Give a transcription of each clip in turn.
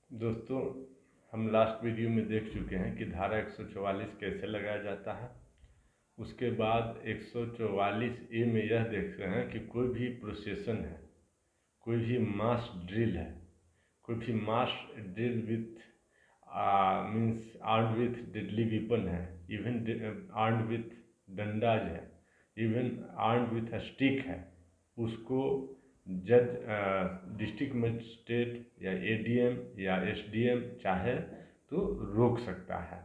दोस्तों, हम last video में देख चुके हैं कि धारा 144 कैसे लगाया जाता है। उसके बाद 144 ए में यह देख रहे हैं कि कोई भी प्रोसेसन है, कोई भी मास ड्रिल है, कोई भी mass drill with means armed with deadly weapon है, इवन आर्म्ड विथ डंडाज है, इवन आर्म्ड विथ स्टिक है, उसको जज डिस्ट्रिक्ट मजिस्ट्रेट या एडीएम या एसडीएम चाहे तो रोक सकता है।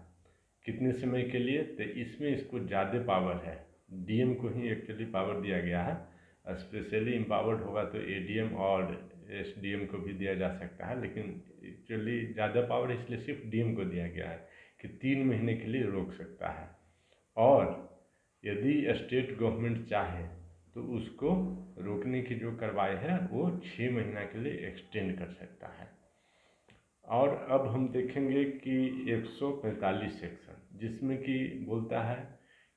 कितने समय के लिए? तो इसमें इसको ज़्यादा पावर है, डीएम को ही एक्चुअली पावर दिया गया है। स्पेशली एम्पावर्ड होगा तो एडीएम और एसडीएम को भी दिया जा सकता है, लेकिन एक्चुअली ज़्यादा पावर इसलिए सिर्फ डीएम को दिया गया है कि 3 महीने के लिए रोक सकता है। और यदि स्टेट गवर्नमेंट चाहे तो उसको रोकने की जो कार्रवाई है वो 6 महीना के लिए एक्सटेंड कर सकता है। और अब हम देखेंगे कि 145 सेक्शन, जिसमें कि बोलता है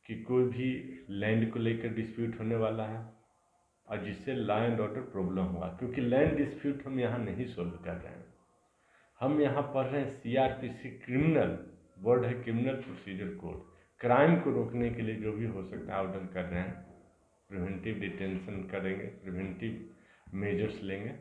कि कोई भी लैंड को लेकर डिस्प्यूट होने वाला है और जिससे लॉ एंड ऑर्डर प्रॉब्लम हुआ, क्योंकि लैंड डिस्प्यूट हम यहाँ नहीं सोल्व कर रहे हैं, हम यहाँ पढ़ रहे हैं सीआरपीसी क्रिमिनल, वर्ड है क्रिमिनल प्रोसीजर कोड। क्राइम को रोकने के लिए जो भी हो सकता है ऑर्डर कर रहे हैं, प्रिवेंटिव डिटेंशन करेंगे, प्रिवेंटिव मेजर्स लेंगे,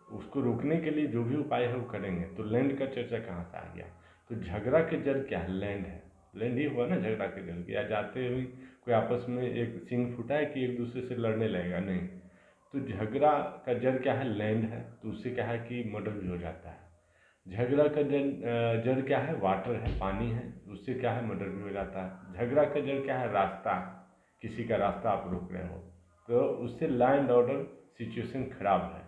उसको रोकने के लिए जो भी उपाय है वो करेंगे। तो लैंड का चर्चा कहाँ से आ गया? तो झगड़ा के जड़ क्या है? लैंड है, लैंड ही हुआ ना झगड़ा के जड़। या जाते हुए कोई आपस में एक सिंग फूटा है कि एक दूसरे से लड़ने लगेगा? नहीं। तो झगड़ा का जड़ क्या है? लैंड है। तो उससे क्या है कि मर्डर भी हो जाता है। झगड़ा का जड़ क्या है? वाटर है, पानी है, उससे क्या है? मर्डर भी हो जाता है। झगड़ा का जड़ क्या है? रास्ता, किसी का रास्ता आप रोक रहे हो तो उससे लॉ एंड ऑर्डर सिचुएशन खराब है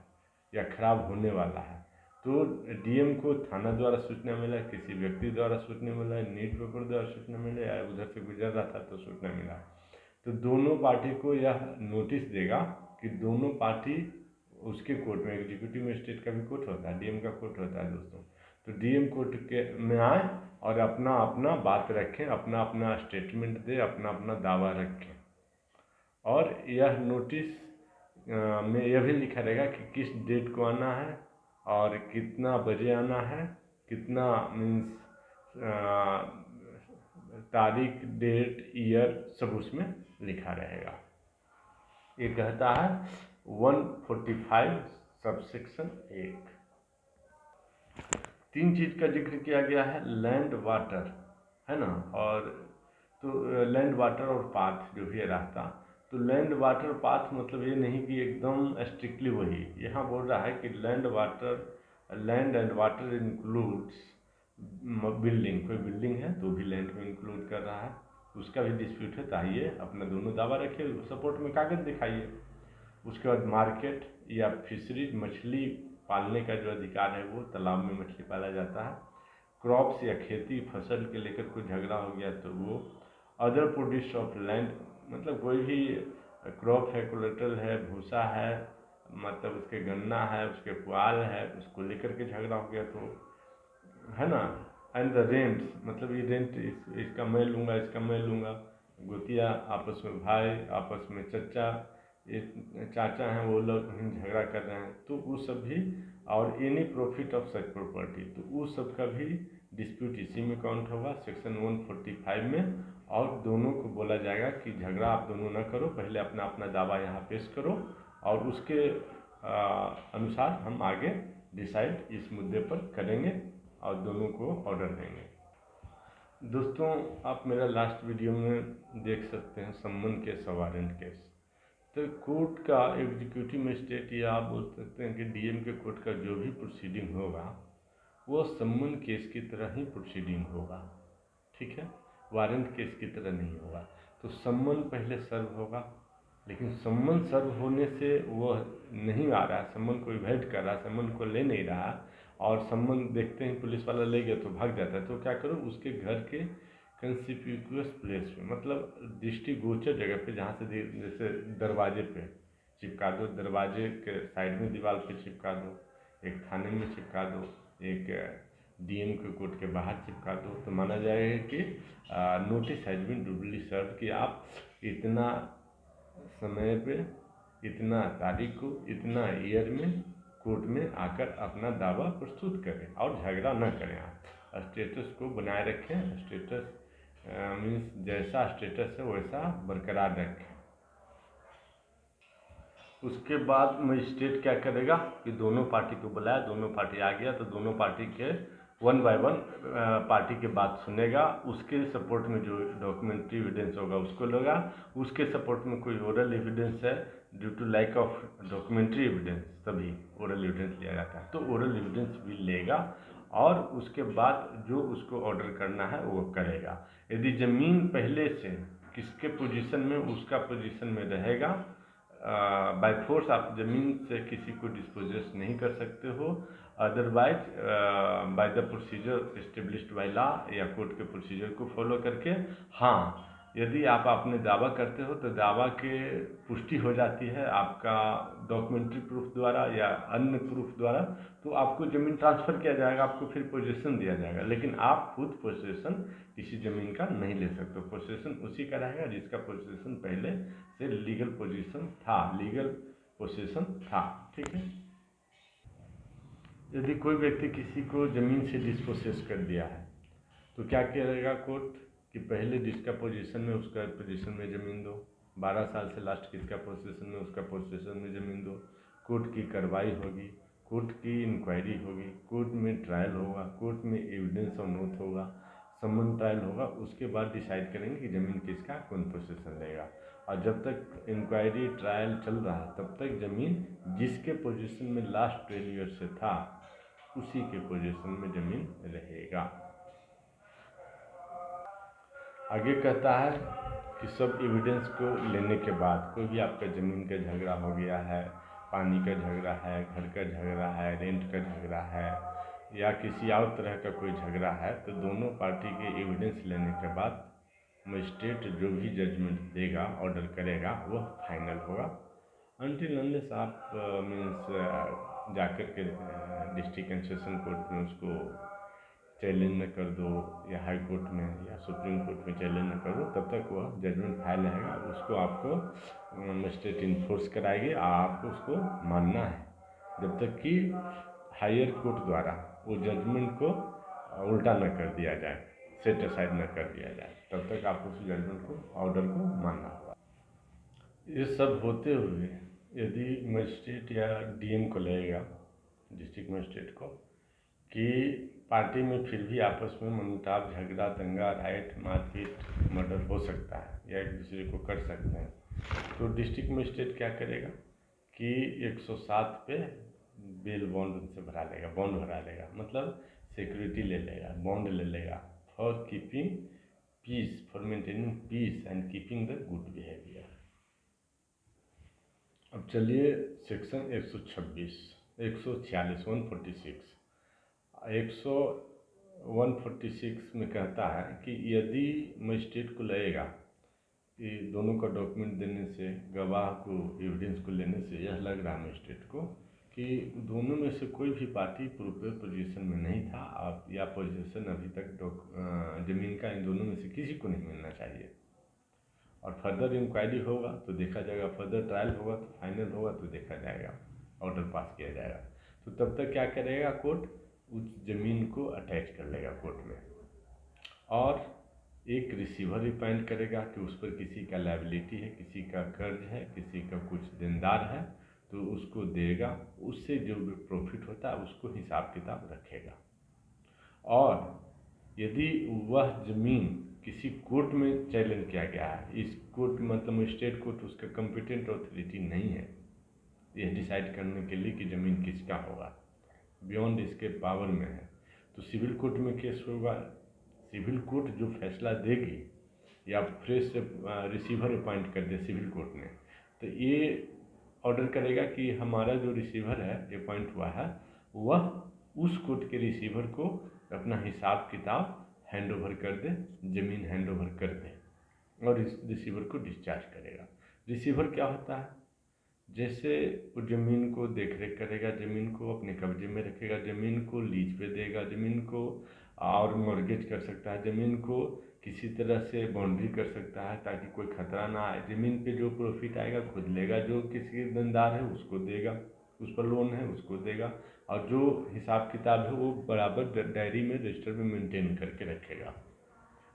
या खराब होने वाला है। तो डीएम को थाना द्वारा सूचना मिला, किसी व्यक्ति द्वारा सूचना मिला, न्यूज़ पेपर द्वारा सूचना मिला, या उधर से गुजर रहा था तो सूचना मिला, तो दोनों पार्टी को यह नोटिस देगा कि दोनों पार्टी उसके कोर्ट में, एग्जीक्यूटिव मजिस्ट्रेट का भी कोर्ट होता है, डीएम का कोर्ट होता है दोस्तों, तो डीएम कोर्ट के में आए और अपना अपना बात रखें, अपना अपना स्टेटमेंट दे, अपना अपना दावा रखें। और यह नोटिस में यह भी लिखा रहेगा कि किस डेट को आना है और कितना बजे आना है, कितना मीन्स तारीख, डेट, ईयर सब उसमें लिखा रहेगा। ये कहता है 145 सबसेक्शन 1। 3 चीज़ का जिक्र किया गया है, लैंड, वाटर, है ना, और तो लैंड, वाटर और पाथ जो भी है रास्ता। तो लैंड, वाटर, पाथ मतलब ये नहीं कि एकदम स्ट्रिक्टली वही, यहाँ बोल रहा है कि land water, land and water includes building, कोई बिल्डिंग है तो भी लैंड में इंक्लूड कर रहा है, उसका भी डिस्प्यूट है तो आइए अपना दोनों दावा रखिए, सपोर्ट में कागज दिखाइए। उसके बाद मार्केट या फिशरीज, मछली पालने का जो अधिकार है वो तालाब में मछली पाला जाता है। क्रॉप्स या खेती फसल के लेकर कोई झगड़ा हो गया तो वो। अदर प्रोड्यूस ऑफ लैंड, मतलब कोई भी क्रॉप है, कोलेट्रल है, भूसा है, मतलब उसके गन्ना है, उसके पुआल है, उसको लेकर के झगड़ा हो गया तो, है ना। एंड द रेंट्स, मतलब ये रेंट इसका मैं लूँगा, इसका मैं लूँगा, गोतिया आपस में, भाई आपस में, चचा, ये चाचा हैं वो लोग झगड़ा कर रहे हैं तो वो सब भी। और any profit of such property, तो वो सब का भी डिस्प्यूट इसी में काउंट होगा, सेक्शन 145 में। और दोनों को बोला जाएगा कि झगड़ा आप दोनों न करो, पहले अपना अपना दावा यहाँ पेश करो और उसके अनुसार हम आगे डिसाइड इस मुद्दे पर करेंगे और दोनों को ऑर्डर देंगे। दोस्तों, आप मेरा लास्ट वीडियो में देख सकते हैं सम्मन केस और वारंट केस। तो कोर्ट का एग्जीक्यूटिव मजिस्ट्रेट, या आप बोल सकते हैं कि डीएम के कोर्ट का जो भी प्रोसीडिंग होगा वो सम्मन केस की तरह ही प्रोसीडिंग होगा, ठीक है, वारंट केस की तरह नहीं होगा। तो सम्मन पहले सर्व होगा, लेकिन सम्मन सर्व होने से वह नहीं आ रहा है, सम्मन को इवेट कर रहा है, सम्मन को ले नहीं रहा, और सम्मन देखते ही पुलिस वाला ले गया तो भाग जाता है, तो क्या करो, उसके घर के कंस्पिक्यूअस प्लेस पे, मतलब दृष्टिगोचर जगह पे, जहाँ से जैसे दरवाजे पे चिपका दो, दरवाजे के साइड में दीवार पे चिपका दो, एक थाने में चिपका दो, एक डीएम के कोर्ट के बाहर चिपका दो, तो माना जाएगा कि नोटिस हैज बीन डुली सर्व, कि आप इतना समय पे, इतना तारीख को, इतना ईयर में कोर्ट में आकर अपना दावा प्रस्तुत करें और झगड़ा न करें। आप स्टेटस को बनाए रखें। स्टेटस मीन्स जैसा स्टेटस है वैसा बरकरार रखें। उसके बाद मजिस्ट्रेट क्या करेगा कि दोनों पार्टी को बुलाया, दोनों पार्टी आ गया तो दोनों पार्टी के वन बाय वन पार्टी की बात सुनेगा। उसके सपोर्ट में जो डॉक्यूमेंट्री एविडेंस होगा उसको लेगा। उसके सपोर्ट में कोई ओरल एविडेंस है, due to lack of documentary evidence तभी ओरल एविडेंस लिया जाता है, तो ओरल एविडेंस भी लेगा और उसके बाद जो उसको ऑर्डर करना है वो करेगा। यदि ज़मीन पहले से किसके पोजीशन में, उसका पोजीशन में रहेगा, बाय फोर्स आप ज़मीन से किसी को डिस्पोजेस नहीं कर सकते हो। Otherwise by the procedure established by law या कोर्ट के प्रोसीजर को फॉलो करके। हाँ, यदि आप अपने दावा करते हो तो दावा के पुष्टि हो जाती है आपका डॉक्यूमेंट्री प्रूफ द्वारा या अन्य प्रूफ द्वारा, तो आपको ज़मीन ट्रांसफ़र किया जाएगा, आपको फिर पोजीशन दिया जाएगा। लेकिन आप खुद पोजीशन किसी ज़मीन का नहीं ले सकते। पोजीशन उसी का रहेगा जिसका पोजीशन पहले से लीगल पोजीशन था, लीगल पोजीशन था। ठीक है। यदि कोई व्यक्ति किसी को ज़मीन से डिस्पोसेस कर दिया है तो क्या करेगा कोर्ट कि पहले जिसका पोजीशन में उसका पोजीशन में ज़मीन दो, 12 साल से लास्ट किसका पोजीशन में उसका पोजीशन में ज़मीन दो। कोर्ट की कार्रवाई होगी, कोर्ट की इंक्वायरी होगी, कोर्ट में ट्रायल होगा, कोर्ट में एविडेंस और नोट होगा, समन ट्रायल होगा। उसके बाद डिसाइड करेंगे कि ज़मीन किसका कौन पोजीशन लेगा। और जब तक इंक्वायरी ट्रायल चल रहा है तब तक ज़मीन जिसके पोजीशन में लास्ट 12 ईयर से था उसी के पोजीशन में ज़मीन रहेगा। आगे कहता है कि सब एविडेंस को लेने के बाद कोई भी आपका ज़मीन का झगड़ा हो गया है, पानी का झगड़ा है, घर का झगड़ा है, रेंट का झगड़ा है या किसी और तरह का कोई झगड़ा है, तो दोनों पार्टी के एविडेंस लेने के बाद मजिस्ट्रेट जो भी जजमेंट देगा, ऑर्डर करेगा, वह फाइनल होगा। अनटिल अनलेस आप मीन्स जाकर के डिस्ट्रिक्ट एंड सेशन कोर्ट में उसको चैलेंज न कर दो या हाई कोर्ट में या सुप्रीम कोर्ट में चैलेंज न कर दो, तब तक वह जजमेंट फाइल रहेगा। उसको आपको मजिस्ट्रेट इन्फोर्स कराएगी, आपको उसको मानना है जब तक कि हायर कोर्ट द्वारा वो जजमेंट को उल्टा न कर दिया जाए, सेट असाइड न कर दिया जाए, तब तक आपको उस जजमेंट को, ऑर्डर को मानना होगा। ये सब होते हुए यदि मजिस्ट्रेट या डीएम को लगेगा, डिस्ट्रिक्ट मजिस्ट्रेट को, कि पार्टी में फिर भी आपस में मनमुटाव, झगड़ा, दंगा, राइट, मारपीट, मर्डर हो सकता है या एक दूसरे को कर सकते हैं, तो डिस्ट्रिक्ट मजिस्ट्रेट क्या करेगा कि 107 पे बेल बॉन्ड उनसे भरा लेगा, बॉन्ड भरा लेगा, मतलब सिक्योरिटी ले लेगा, बॉन्ड ले लेगा, for keeping peace, for maintaining peace and keeping the good behaviour. अब चलिए सेक्शन 126, 146, 146 में कहता है कि यदि मजिस्ट्रेट को लगेगा कि दोनों का डॉक्यूमेंट देने से, गवाह को एविडेंस को लेने से यह लग रहा है मजिस्ट्रेट को कि दोनों में से कोई भी पार्टी प्रोपर पोजीशन में नहीं था या पोजीशन अभी तक ज़मीन का इन दोनों में से किसी को नहीं मिलना चाहिए, और फर्दर इंक्वायरी होगा तो देखा जाएगा, फर्दर ट्रायल होगा तो फाइनल होगा तो देखा जाएगा, ऑर्डर पास किया जाएगा। तो तब तक क्या करेगा कोर्ट, उस ज़मीन को अटैच कर लेगा कोर्ट में, और एक रिसीवर अपॉइंट करेगा कि उस पर किसी का लायबिलिटी है, किसी का कर्ज है, किसी का कुछ देनदार है, तो उसको देगा, उससे जो भी प्रॉफिट होता है उसको हिसाब किताब रखेगा। और यदि वह ज़मीन किसी कोर्ट में चैलेंज किया गया है, इस कोर्ट मतलब स्टेट कोर्ट उसका कॉम्पिटेंट अथॉरिटी नहीं है यह डिसाइड करने के लिए कि ज़मीन किसका होगा, बियॉन्ड इसके पावर में है, तो सिविल कोर्ट में केस होगा। सिविल कोर्ट जो फैसला देगी या फ्रेश रिसीवर अपॉइंट कर दे सिविल कोर्ट ने, तो ये ऑर्डर करेगा कि हमारा जो रिसीवर है अपॉइंट हुआ है वह उस कोर्ट के रिसीवर को अपना हिसाब किताब हैंड ओवर कर दे, ज़मीन हैंड ओवर कर दे, और इस रिसीवर को डिस्चार्ज करेगा। रिसीवर क्या होता है, जैसे वो ज़मीन को देख रेख करेगा, ज़मीन को अपने कब्जे में रखेगा, ज़मीन को लीज पे देगा, ज़मीन को और मॉर्गेज कर सकता है, ज़मीन को किसी तरह से बाउंड्री कर सकता है ताकि कोई खतरा ना आए, ज़मीन पे जो प्रॉफिट आएगा खुद लेगा, जो किसी देनदार है उसको देगा, उस पर लोन है उसको देगा, और जो हिसाब किताब है वो बराबर डायरी में रजिस्टर में मेंटेन करके रखेगा,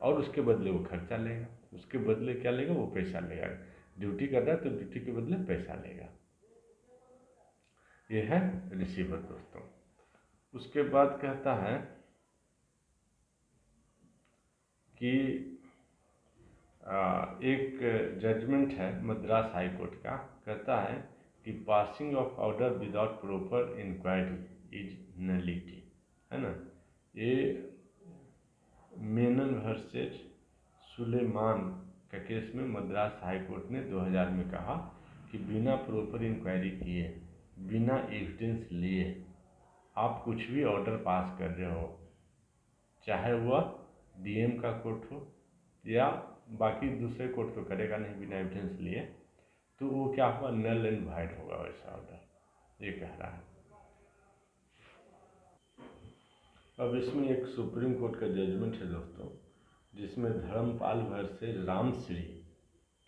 और उसके बदले वो खर्चा लेगा। उसके बदले क्या लेगा? वो पैसा लेगा। ड्यूटी कर रहा है तो ड्यूटी के बदले पैसा लेगा। ये है रिसीवर दोस्तों। उसके बाद कहता है कि एक जजमेंट है मद्रास हाई कोर्ट का, कहता है कि passing of order without proper inquiry is nullity, है ना। ये मेनन वर्सेस सुलेमान का केस में मद्रास हाई कोर्ट ने 2000 में कहा कि बिना प्रॉपर इंक्वायरी किए, बिना एविडेंस लिए आप कुछ भी ऑर्डर पास कर रहे हो, चाहे वह डीएम का कोर्ट हो या बाकी दूसरे कोर्ट तो करेगा नहीं बिना एविडेंस लिए, तो वो क्या होगा? नल एंड वाइड होगा वैसा ऑर्डर, ये कह रहा है। अब इसमें एक सुप्रीम कोर्ट का जजमेंट है दोस्तों, जिसमें धर्मपाल वर्सेस रामश्री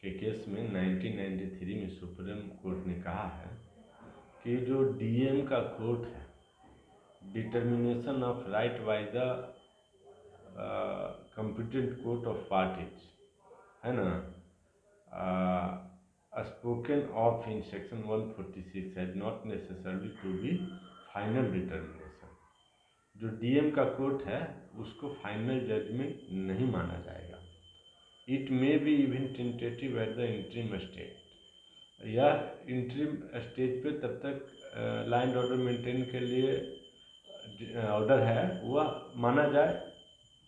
के केस में 1993 में सुप्रीम कोर्ट ने कहा है कि जो डीएम का कोर्ट है, determination of right by the competent court of parties, है ना, spoken of in section 146 has not necessarily to be final determination. जो डीएम का कोर्ट है उसको फाइनल जजमेंट नहीं माना जाएगा। It may be even tentative at the interim stage, या इंटरिम स्टेज पे तब तक लॉ एंड ऑर्डर मेंटेन के लिए ऑर्डर है वह माना जाए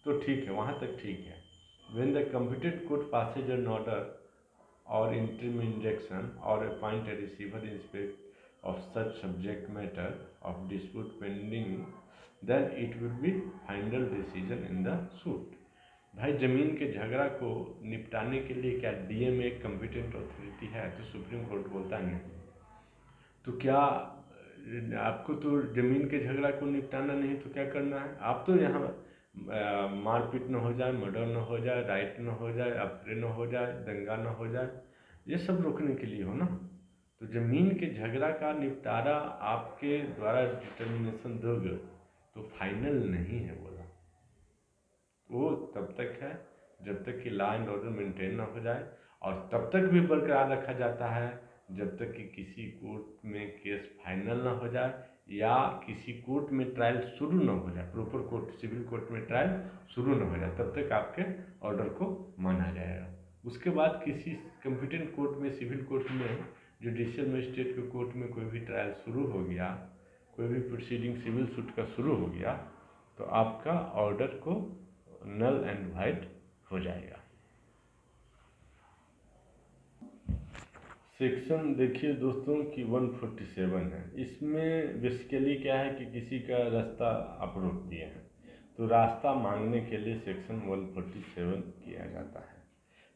तो ठीक है, वहाँ तक ठीक है। When the competent court passes an order और इंटरिम इंजंक्शन और appoint a receiver in respect of such subject matter of dispute pending, then it will be final decision in the suit. भाई ज़मीन के झगड़ा को निपटाने के लिए क्या डीएम एक कॉम्पिटेंट अथॉरिटी है? तो सुप्रीम कोर्ट बोलता है नहीं। तो क्या आपको तो ज़मीन के झगड़ा को निपटाना नहीं तो क्या करना है? आप तो यहाँ मारपीट न हो जाए, मर्डर न हो जाए, राइट न हो जाए, अफरे न हो जाए, दंगा न हो जाए, ये सब रोकने के लिए हो ना। तो ज़मीन के झगड़ा का निपटारा आपके द्वारा डिटर्मिनेशन दोगे तो फाइनल नहीं है बोला। वो तब तक है जब तक कि लॉ एंड ऑर्डर मेंटेन ना हो जाए, और तब तक भी बरकरार रखा जाता है जब तक कि किसी कोर्ट में केस फाइनल ना हो जाए या किसी कोर्ट में ट्रायल शुरू ना हो जाए, प्रॉपर कोर्ट सिविल कोर्ट में ट्रायल शुरू ना हो जाए, तब तक आपके ऑर्डर को माना जाएगा। उसके बाद किसी कॉम्पिटेंट कोर्ट में, सिविल कोर्ट में, जुडिशियल मजिस्ट्रेट के कोर्ट में कोई भी ट्रायल शुरू हो गया, कोई भी प्रोसीडिंग सिविल सूट का शुरू हो गया, तो आपका ऑर्डर को नल एंड वाइड हो जाएगा। सेक्शन देखिए दोस्तों कि 147 है। इसमें बेसिकली क्या है कि किसी का रास्ता आप रोक दिए हैं तो रास्ता मांगने के लिए सेक्शन 147 किया जाता है।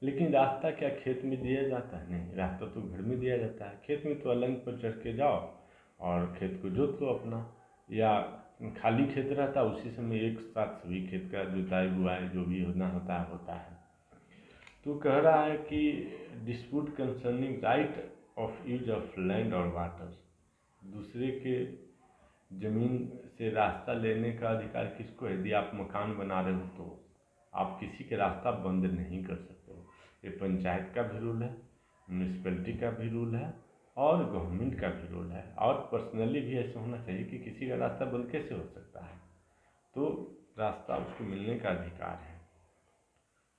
लेकिन रास्ता क्या खेत में दिया जाता है? नहीं, रास्ता तो घर में दिया जाता है। खेत में तो अलंग पर चढ़ के जाओ और खेत को जोत लो अपना, या खाली खेत रहता है उसी समय एक साथ सभी खेत का जुताई बुआई जो भी होना होता है। तो कह रहा है कि dispute concerning right of use of land और वाटर, दूसरे के ज़मीन से रास्ता लेने का अधिकार किसको है? यदि आप मकान बना रहे हो तो आप किसी के रास्ता बंद नहीं कर सकते हो। ये पंचायत का भी रूल है, म्यूनसिपैलिटी का भी रूल है और गवर्नमेंट का भी रूल है, और पर्सनली भी ऐसा होना चाहिए कि किसी का रास्ता बंद कैसे हो सकता है। तो रास्ता उसको मिलने का अधिकार है।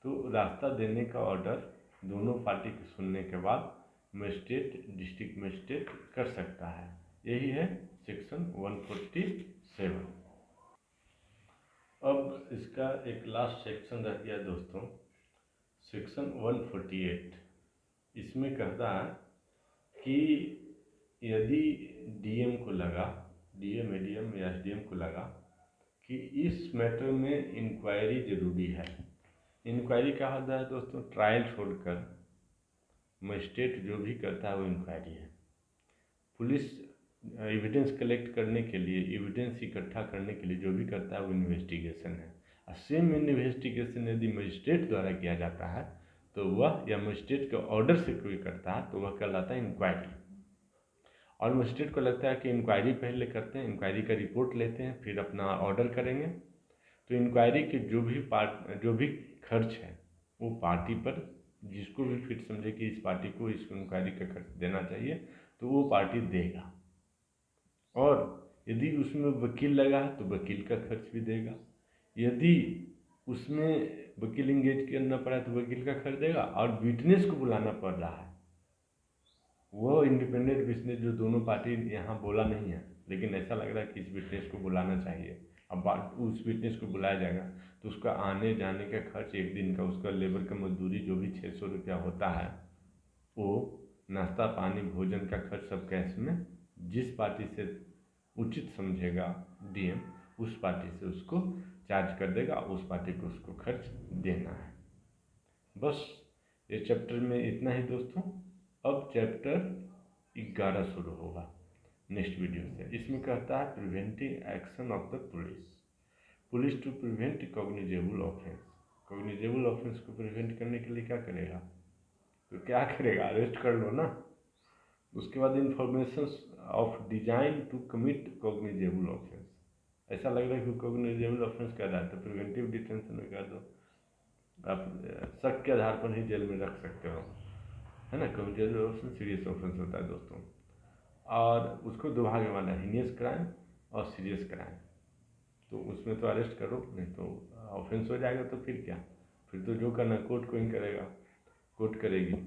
तो रास्ता देने का ऑर्डर दोनों पार्टी के सुनने के बाद मजिस्ट्रेट, डिस्ट्रिक्ट मजिस्ट्रेट कर सकता है। यही है सेक्शन 147। अब इसका एक लास्ट सेक्शन रह गया दोस्तों, सेक्शन 148। इसमें कहता है कि यदि डीएम को लगा, डीएम एडीएम या एसडीएम को लगा कि इस मैटर में इंक्वायरी ज़रूरी है। इंक्वायरी क्या होता है दोस्तों? ट्रायल छोड़कर मजिस्ट्रेट जो भी करता है वो इंक्वायरी है। पुलिस एविडेंस कलेक्ट करने के लिए, एविडेंस इकट्ठा करने के लिए जो भी करता है वो इन्वेस्टिगेशन है। और सेम इन्वेस्टिगेशन यदि मजिस्ट्रेट द्वारा किया जाता है तो वह, या मजिस्ट्रेट के ऑर्डर से कोई करता है तो वह कहलाता है इंक्वायरी। और मजिस्ट्रेट को लगता है कि इंक्वायरी पहले करते हैं, इंक्वायरी का रिपोर्ट लेते हैं, फिर अपना ऑर्डर करेंगे। तो इंक्वायरी के जो भी खर्च है वो पार्टी पर, जिसको भी फिट समझे कि इस पार्टी को इस इंक्वायरी का खर्च देना चाहिए तो वो पार्टी देगा। और यदि उसमें वकील लगा है तो वकील का खर्च भी देगा। यदि उसमें वकील इंगेज करना पड़ा तो वकील का खर्च देगा। और विटनेस को बुलाना पड़ रहा है, वो इंडिपेंडेंट विटनेस जो दोनों पार्टी यहाँ बोला नहीं है, लेकिन ऐसा लग रहा है कि इस विटनेस को बुलाना चाहिए। अब उस विटनेस को बुलाया जाएगा तो उसका आने जाने का खर्च, एक दिन का उसका लेबर का मजदूरी जो भी 600 रुपया होता है, वो नाश्ता पानी भोजन का खर्च सब कैश में, जिस पार्टी से उचित समझेगा डीएम उस पार्टी से उसको चार्ज कर देगा, उस पार्टी को उसको खर्च देना है। बस ये चैप्टर में इतना ही दोस्तों। अब चैप्टर 11 शुरू होगा नेक्स्ट वीडियो से। इसमें कहता है preventing action of the police to prevent cognizable offence. Cognizable offence को प्रिवेंट करने के लिए क्या करेगा? तो क्या करेगा? अरेस्ट कर लो ना। उसके बाद information of design to commit cognizable offence. ऐसा लग रहा है कि कॉग्निजेबल ऑफेंस कर रहा है तो प्रिवेंटिव डिटेंशन में कर दो, आप शक के आधार पर ही जेल में रख सकते हो, है ना। कॉग्निजेबल ऑफेंस सीरियस ऑफेंस होता है दोस्तों, और उसको दो भाग में माना है, हीनियस क्राइम और सीरियस क्राइम। तो उसमें तो अरेस्ट करो, नहीं तो ऑफेंस हो जाएगा तो फिर क्या, फिर तो जो करना कोर्ट को ही करेगा, कोर्ट करेगी।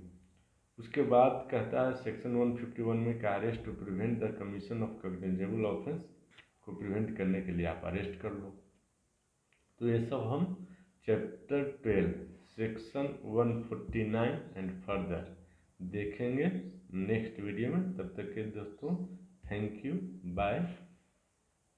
उसके बाद कहता है सेक्शन 151 में का arrest to prevent the commission of cognizable offence को प्रिवेंट करने के लिए आप अरेस्ट कर लो। तो ये सब हम चैप्टर 12 सेक्शन 149 एंड फर्दर देखेंगे नेक्स्ट वीडियो में। तब तक के दोस्तों थैंक यू, बाय।